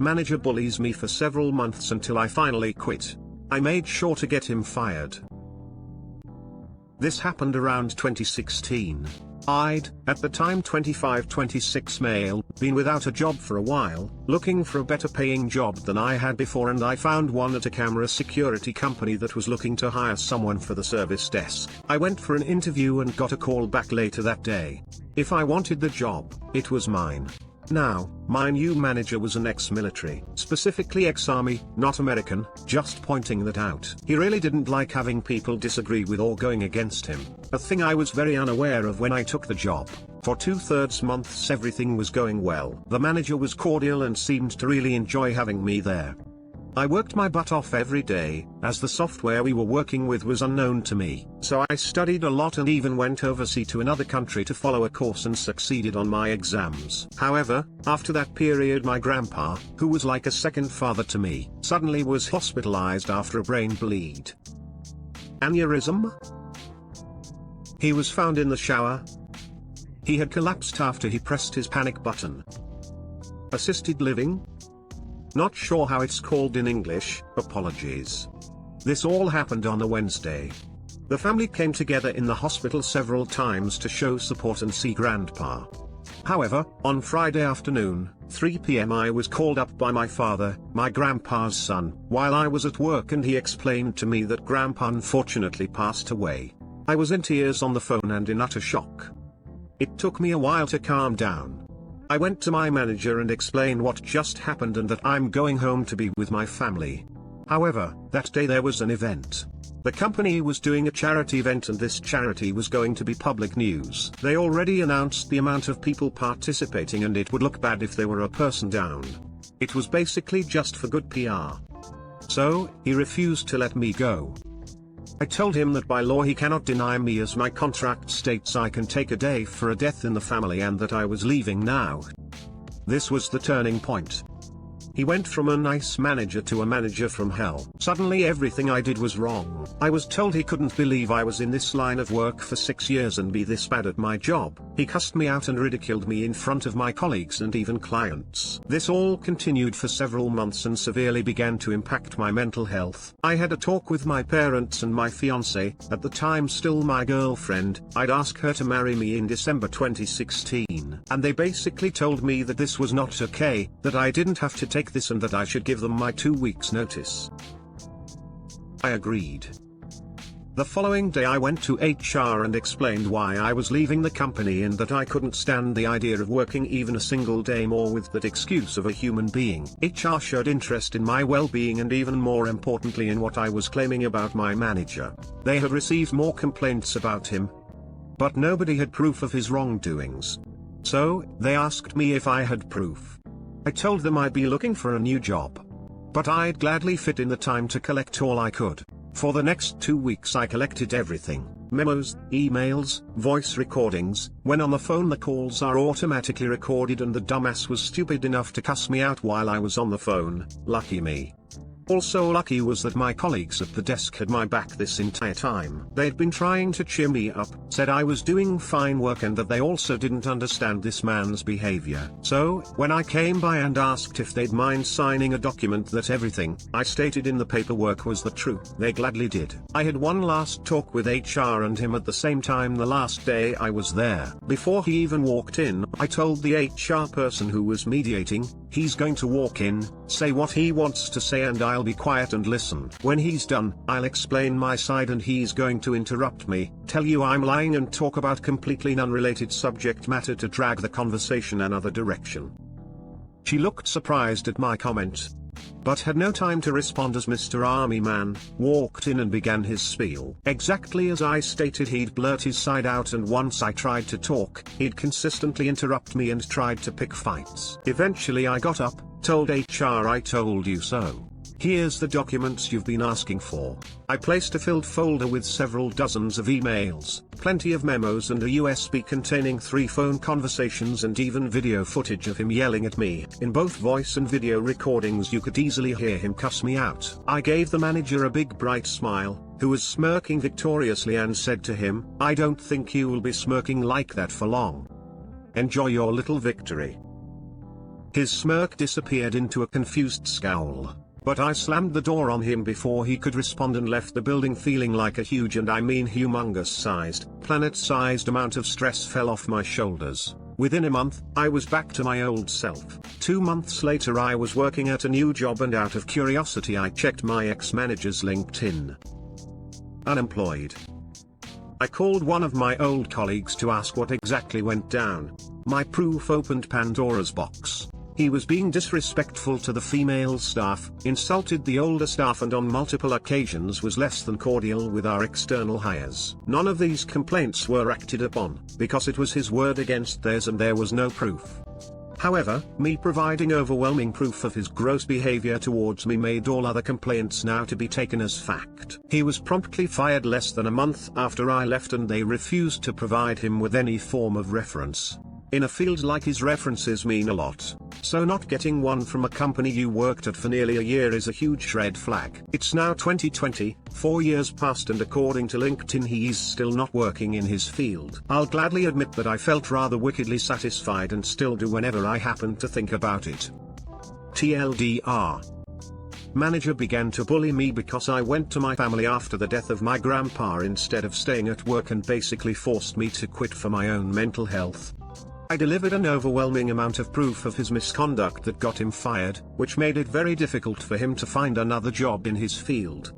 Manager bullies me for several months until I finally quit. I made sure to get him fired. This happened around 2016. I'd, at the time 25-26 male, been without a job for a while, looking for a better paying job than I had before, and I found one at a camera security company that was looking to hire someone for the service desk. I went for an interview and got a call back later that day. If I wanted the job, it was mine. Now, my new manager was an ex-military, specifically ex-army, not American, just pointing that out. He really didn't like having people disagree with or going against him, a thing I was very unaware of when I took the job. For 2/3 months everything was going well. The manager was cordial and seemed to really enjoy having me there. I worked my butt off every day, as the software we were working with was unknown to me, so I studied a lot and even went overseas to another country to follow a course and succeeded on my exams. However, after that period my grandpa, who was like a second father to me, suddenly was hospitalized after a brain bleed. Aneurysm? He was found in the shower. He had collapsed after he pressed his panic button. Assisted living? Not sure how it's called in English, apologies. This all happened on a Wednesday. The family came together in the hospital several times to show support and see Grandpa. However, on Friday afternoon, 3 p.m. I was called up by my father, my grandpa's son, while I was at work, and he explained to me that Grandpa unfortunately passed away. I was in tears on the phone and in utter shock. It took me a while to calm down. I went to my manager and explained what just happened and that I'm going home to be with my family. However, that day there was an event. The company was doing a charity event and this charity was going to be public news. They already announced the amount of people participating and it would look bad if there were a person down. It was basically just for good PR. So, he refused to let me go. I told him that by law he cannot deny me, as my contract states I can take a day for a death in the family, and that I was leaving now. This was the turning point. He went from a nice manager to a manager from hell. Suddenly everything I did was wrong. I was told he couldn't believe I was in this line of work for 6 years and be this bad at my job. He cussed me out and ridiculed me in front of my colleagues and even clients. This all continued for several months and severely began to impact my mental health. I had a talk with my parents and my fiancée, at the time still my girlfriend. I'd ask her to marry me in December 2016, and they basically told me that this was not okay, that I didn't have to take this and that I should give them my 2 weeks notice. I agreed. The following day I went to HR and explained why I was leaving the company and that I couldn't stand the idea of working even a single day more with that excuse of a human being. HR showed interest in my well-being and even more importantly in what I was claiming about my manager. They had received more complaints about him, but nobody had proof of his wrongdoings. So, they asked me if I had proof. I told them I'd be looking for a new job, but I'd gladly fit in the time to collect all I could. For the next 2 weeks I collected everything: memos, emails, voice recordings. When on the phone the calls are automatically recorded, and the dumbass was stupid enough to cuss me out while I was on the phone. Lucky me. Also lucky was that my colleagues at the desk had my back this entire time. They'd been trying to cheer me up, said I was doing fine work and that they also didn't understand this man's behavior. So, when I came by and asked if they'd mind signing a document that everything I stated in the paperwork was the truth, they gladly did. I had one last talk with HR and him at the same time the last day I was there. Before he even walked in, I told the HR person who was mediating, he's going to walk in, say what he wants to say, and I'll be quiet and listen. When he's done, I'll explain my side and he's going to interrupt me, tell you I'm lying and talk about completely unrelated subject matter to drag the conversation another direction. She looked surprised at my comment, but had no time to respond as Mr. Army Man walked in and began his spiel. Exactly as I stated, he'd blurt his side out, and once I tried to talk, he'd consistently interrupt me and tried to pick fights. Eventually I got up, told HR I told you so. Here's the documents you've been asking for. I placed a filled folder with several dozens of emails, plenty of memos and a USB containing 3 phone conversations and even video footage of him yelling at me. In both voice and video recordings you could easily hear him cuss me out. I gave the manager a big bright smile, who was smirking victoriously, and said to him, I don't think you will be smirking like that for long. Enjoy your little victory. His smirk disappeared into a confused scowl. But I slammed the door on him before he could respond and left the building feeling like a huge, and I mean humongous-sized, planet-sized amount of stress fell off my shoulders. Within a month, I was back to my old self. 2 months later I was working at a new job, and out of curiosity I checked my ex-manager's LinkedIn. Unemployed. I called one of my old colleagues to ask what exactly went down. My proof opened Pandora's box. He was being disrespectful to the female staff, insulted the older staff, and on multiple occasions was less than cordial with our external hires. None of these complaints were acted upon, because it was his word against theirs and there was no proof. However, me providing overwhelming proof of his gross behavior towards me made all other complaints now to be taken as fact. He was promptly fired less than a month after I left, and they refused to provide him with any form of reference. In a field like his, references mean a lot, so not getting one from a company you worked at for nearly a year is a huge red flag. It's now 2020, 4 years passed, and according to LinkedIn he's still not working in his field. I'll gladly admit that I felt rather wickedly satisfied, and still do whenever I happen to think about it. TLDR. Manager began to bully me because I went to my family after the death of my grandpa instead of staying at work, and basically forced me to quit for my own mental health. I delivered an overwhelming amount of proof of his misconduct that got him fired, which made it very difficult for him to find another job in his field.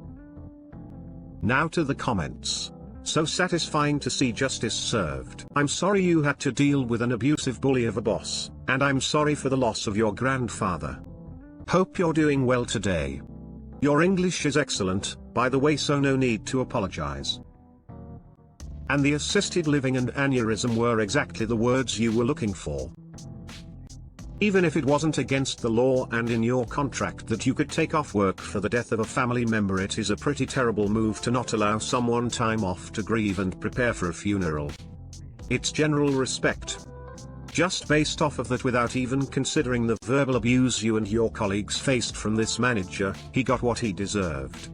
Now to the comments. So satisfying to see justice served. I'm sorry you had to deal with an abusive bully of a boss, and I'm sorry for the loss of your grandfather. Hope you're doing well today. Your English is excellent, by the way, so no need to apologize. And the assisted living and aneurysm were exactly the words you were looking for. Even if it wasn't against the law and in your contract that you could take off work for the death of a family member, it is a pretty terrible move to not allow someone time off to grieve and prepare for a funeral. It's general respect. Just based off of that, without even considering the verbal abuse you and your colleagues faced from this manager, he got what he deserved.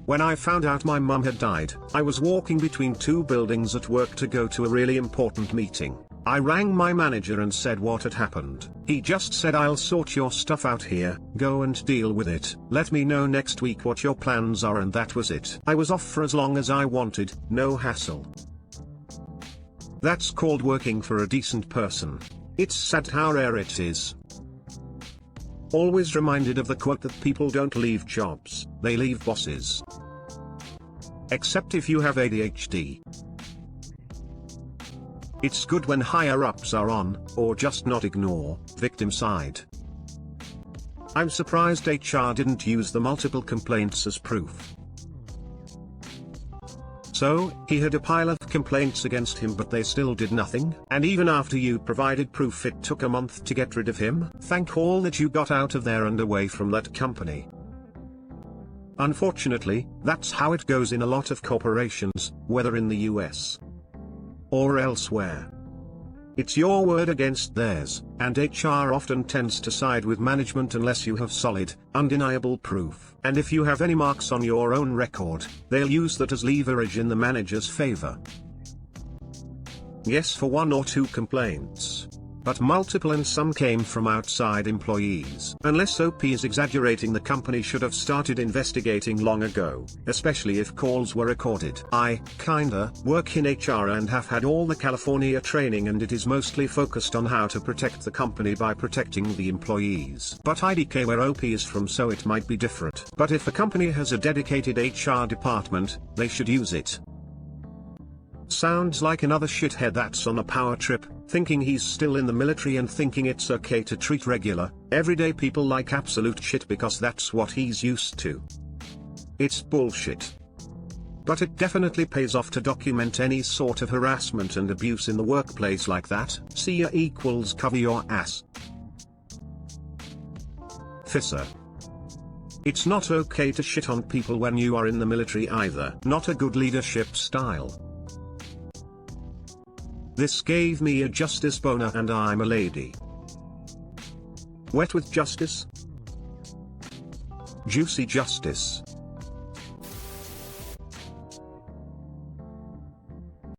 When I found out my mum had died, I was walking between 2 buildings at work to go to a really important meeting. I rang my manager and said what had happened. He just said, "I'll sort your stuff out here, go and deal with it. Let me know next week what your plans are," and that was it. I was off for as long as I wanted, no hassle. That's called working for a decent person. It's sad how rare it is. Always reminded of the quote that people don't leave jobs, they leave bosses. Except if you have ADHD. It's good when higher-ups are on, or just not ignore, victim side. I'm surprised HR didn't use the multiple complaints as proof. So, he had a pile of complaints against him, but they still did nothing? And even after you provided proof, it took a month to get rid of him? Thank all that you got out of there and away from that company. Unfortunately, that's how it goes in a lot of corporations, whether in the US or elsewhere. It's your word against theirs, and HR often tends to side with management unless you have solid, undeniable proof. And if you have any marks on your own record, they'll use that as leverage in the manager's favor. Yes, for 1 or 2 complaints. But multiple, and some came from outside employees. Unless OP is exaggerating, the company should have started investigating long ago, especially if calls were recorded. I, kinda, work in HR and have had all the California training, and it is mostly focused on how to protect the company by protecting the employees. But IDK where OP is from, so it might be different. But if a company has a dedicated HR department, they should use it. Sounds like another shithead that's on a power trip, thinking he's still in the military and thinking it's okay to treat regular, everyday people like absolute shit because that's what he's used to. It's bullshit. But it definitely pays off to document any sort of harassment and abuse in the workplace like that. See ya equals cover your ass. Fisser. It's not okay to shit on people when you are in the military either. Not a good leadership style. This gave me a justice boner and I'm a lady. Wet with justice? Juicy justice.